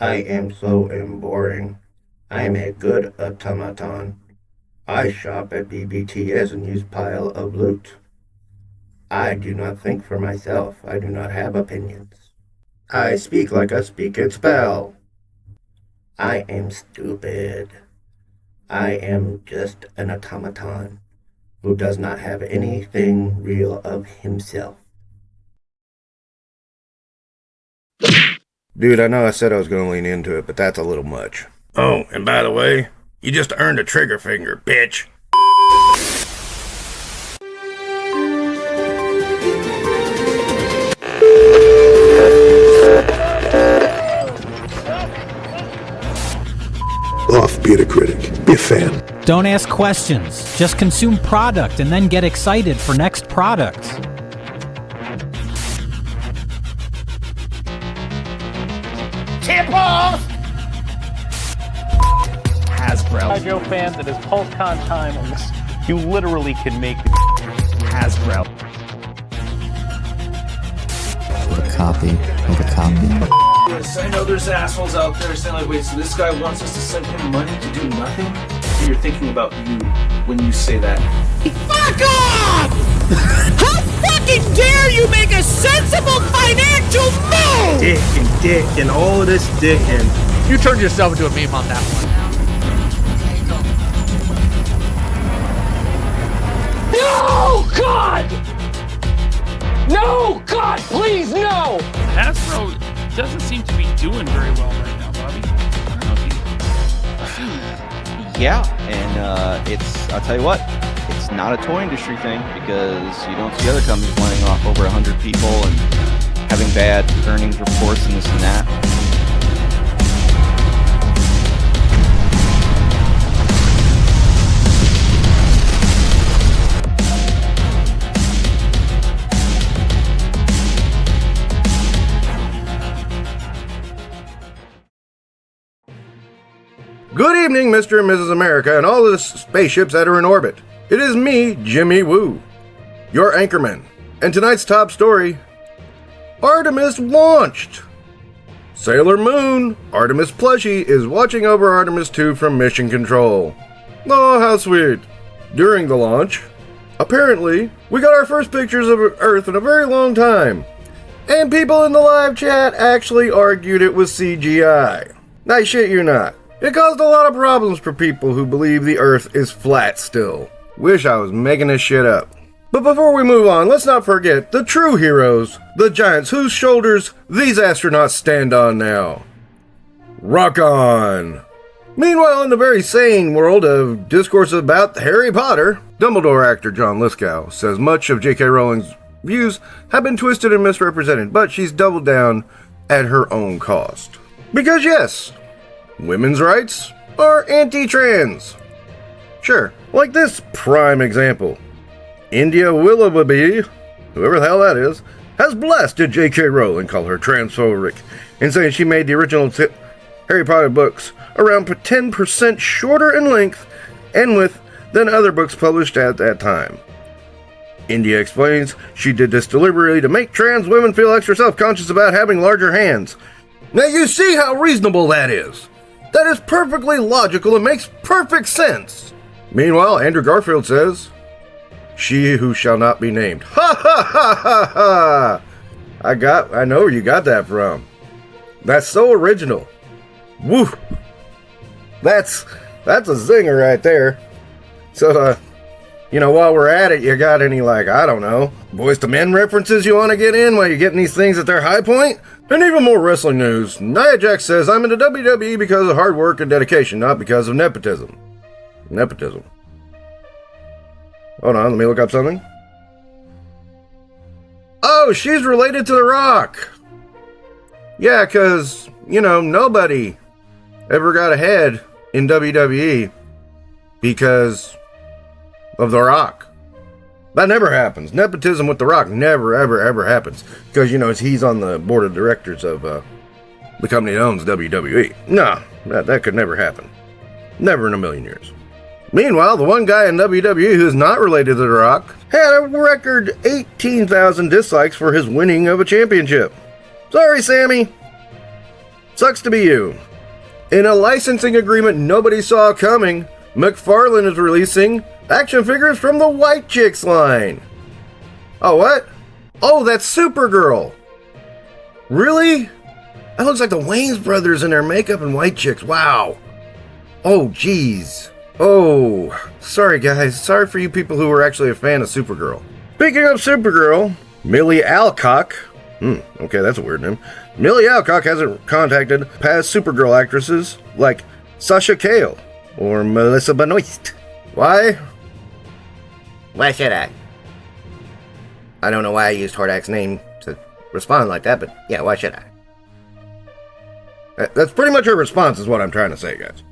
I am so boring. I'm a good automaton. I shop at BBTS and use pile of loot. I do not think for myself. I do not have opinions. I speak like a speak and spell. I am stupid. I am just an automaton who does not have anything real of himself. Dude, I know I said I was going to lean into it, but that's a little much. Oh, and by the way, you just earned a trigger finger, bitch. Off, be a critic. Be a fan. Don't ask questions. Just consume product and then get excited for next products. Tampons! Hasbro. Hydro fan that is PulseCon time on this. You literally can make Hasbro. What a copy. What a copy. Yes, I know there's assholes out there saying like, wait, so this guy wants us to send him money to do nothing? So you're thinking about you when you say that. Fuck off! How fucking dare you make a sensible financial move! Dick and all of this dick and... You turned yourself into a meme on that one. No, God! No, God, please, no! Hasbro doesn't seem to be doing very well right now, Bobby. I don't know if you... Yeah, and I'll tell you what, it's not a toy industry thing because you don't see other companies laying off over 100 people and having bad earnings reports and this and that. Good evening, Mr. and Mrs. America, and all the spaceships that are in orbit. It is me, Jimmy Woo, your anchorman. And tonight's top story, Artemis launched. Sailor Moon, Artemis plushie, is watching over Artemis 2 from Mission Control. Oh, how sweet. During the launch, apparently, we got our first pictures of Earth in a very long time. And people in the live chat actually argued it was CGI. I shit you not. It caused a lot of problems for people who believe the Earth is flat still. Wish I was making this shit up. But before we move on, let's not forget the true heroes, the giants whose shoulders these astronauts stand on now. Rock on! Meanwhile, in the very sane world of discourse about Harry Potter, Dumbledore actor John Lithgow says much of J.K. Rowling's views have been twisted and misrepresented, but she's doubled down at her own cost. Because yes, women's rights are anti-trans. Sure, like this prime example. India Willoughby, whoever the hell that is, has blasted J.K. Rowling, call her transphobic, and saying she made the original Harry Potter books around 10% shorter in length and width than other books published at that time. India explains she did this deliberately to make trans women feel extra self-conscious about having larger hands. Now you see how reasonable that is. That is perfectly logical and makes perfect sense. Meanwhile, Andrew Garfield says, "She who shall not be named." Ha ha ha ha ha! I know where you got that from. That's so original. Woo! That's a zinger right there. So, while we're at it, you got any, I don't know, Boys to Men references you want to get in while you're getting these things at their high point? And even more wrestling news. Nia Jax says, "I'm into WWE because of hard work and dedication, not because of nepotism." Nepotism. Hold on, let me look up something. Oh, she's related to The Rock. Yeah, because, nobody ever got ahead in WWE because of The Rock. That never happens. Nepotism with The Rock never, ever, ever happens. Because, he's on the board of directors of the company that owns WWE. No, that could never happen. Never in a million years. Meanwhile, the one guy in WWE who's not related to The Rock had a record 18,000 dislikes for his winning of a championship. Sorry, Sammy. Sucks to be you. In a licensing agreement nobody saw coming, McFarlane is releasing action figures from the White Chicks line. Oh, what? Oh, that's Supergirl. Really? That looks like the Wayans brothers in their makeup and White Chicks. Wow. Oh, jeez. Oh, sorry guys. Sorry for you people who were actually a fan of Supergirl. Speaking of Supergirl, Millie Alcock. Okay, that's a weird name. Millie Alcock hasn't contacted past Supergirl actresses like Sasha Cale or Melissa Benoist. Why? Why should I? I don't know why I used Hordak's name to respond like that, but yeah, why should I? That's pretty much her response is what I'm trying to say, guys.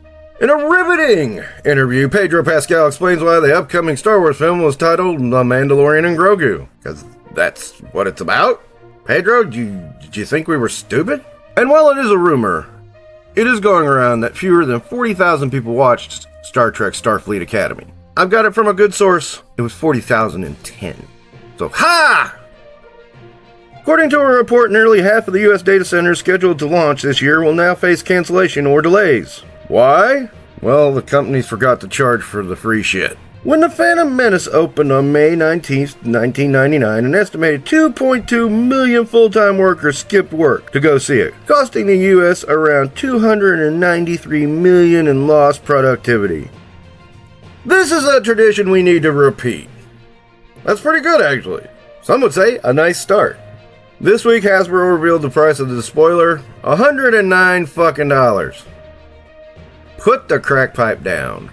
In a riveting interview, Pedro Pascal explains why the upcoming Star Wars film was titled The Mandalorian and Grogu. Because that's what it's about? Pedro, did you think we were stupid? And while it is a rumor, it is going around that fewer than 40,000 people watched Star Trek Starfleet Academy. I've got it from a good source. It was 40,010. So, ha! According to a report, nearly half of the U.S. data centers scheduled to launch this year will now face cancellation or delays. Why? Well, the companies forgot to charge for the free shit. When The Phantom Menace opened on May 19th, 1999, an estimated 2.2 million full-time workers skipped work to go see it, costing the U.S. around $293 million in lost productivity. This is a tradition we need to repeat. That's pretty good, actually. Some would say a nice start. This week, Hasbro revealed the price of the spoiler, $109 fucking dollars. Put the crack pipe down.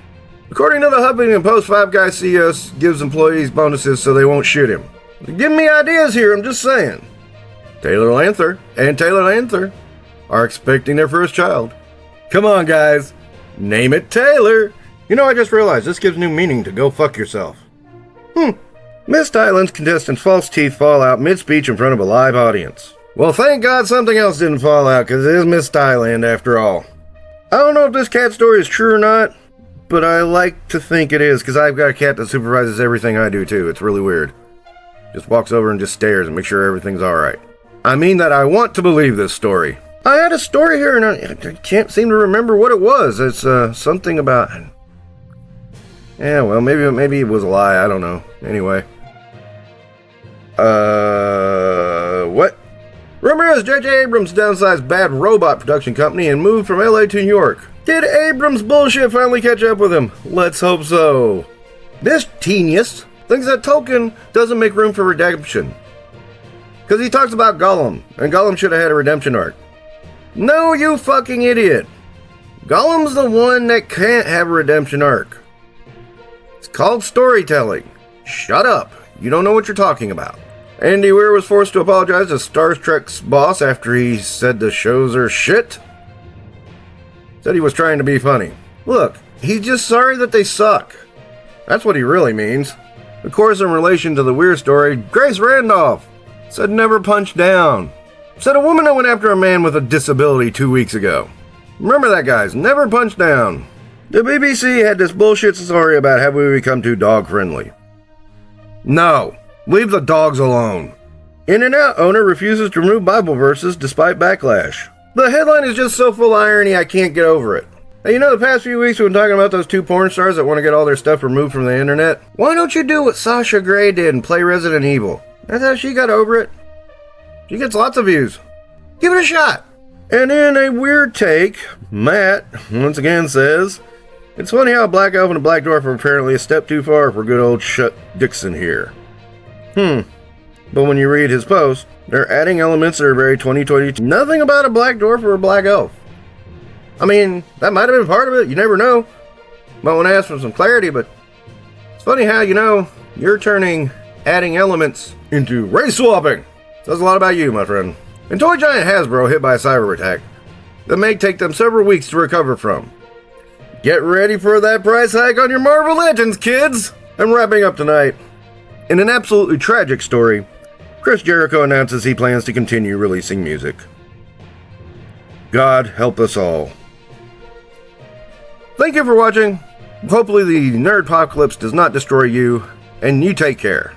According to the Huffington Post, Five Guys CEO gives employees bonuses so they won't shoot him. Give me ideas here, I'm just saying. Taylor Lanther are expecting their first child. Come on, guys. Name it Taylor. You know, I just realized this gives new meaning to go fuck yourself. Miss Thailand's contestant's false teeth fall out mid-speech in front of a live audience. Well, thank God something else didn't fall out, because it is Miss Thailand after all. I don't know if this cat story is true or not, but I like to think it is, because I've got a cat that supervises everything I do too. It's really weird. Just walks over and just stares and makes sure everything's alright. I mean that I want to believe this story. I had a story here and I can't seem to remember what it was. It's something about... Yeah, well, maybe it was a lie. I don't know. Anyway. What? Rumor is J.J. Abrams downsized Bad Robot production company and moved from LA to New York. Did Abrams' bullshit finally catch up with him? Let's hope so. This genius thinks that Tolkien doesn't make room for redemption. Because he talks about Gollum, and Gollum should have had a redemption arc. No, you fucking idiot. Gollum's the one that can't have a redemption arc. It's called storytelling. Shut up. You don't know what you're talking about. Andy Weir was forced to apologize to Star Trek's boss after he said the shows are shit. Said he was trying to be funny. Look, he's just sorry that they suck. That's what he really means. Of course, in relation to the Weir story, Grace Randolph said never punch down. Said a woman that went after a man with a disability 2 weeks ago. Remember that, guys. Never punch down. The BBC had this bullshit story about have we become too dog-friendly. No. Leave the dogs alone. In-N-Out owner refuses to remove Bible verses despite backlash. The headline is just so full of irony I can't get over it. Hey, you know, the past few weeks we've been talking about those two porn stars that want to get all their stuff removed from the internet. Why don't you do what Sasha Grey did and play Resident Evil? That's how she got over it. She gets lots of views. Give it a shot. And in a weird take, Matt once again says, it's funny how a black elf and a black dwarf are apparently a step too far for good old Shut Dixon here. But when you read his post, they're adding elements that are very 2022. Nothing about a black dwarf or a black elf. I mean, that might have been part of it. You never know. Might want to ask for some clarity, but it's funny how, you know, you're turning adding elements into race swapping. Says a lot about you, my friend. And toy giant Hasbro hit by a cyber attack that may take them several weeks to recover from. Get ready for that price hike on your Marvel Legends, kids! I'm wrapping up tonight. In an absolutely tragic story, Chris Jericho announces he plans to continue releasing music. God help us all. Thank you for watching. Hopefully the Nerdpocalypse does not destroy you, and you take care.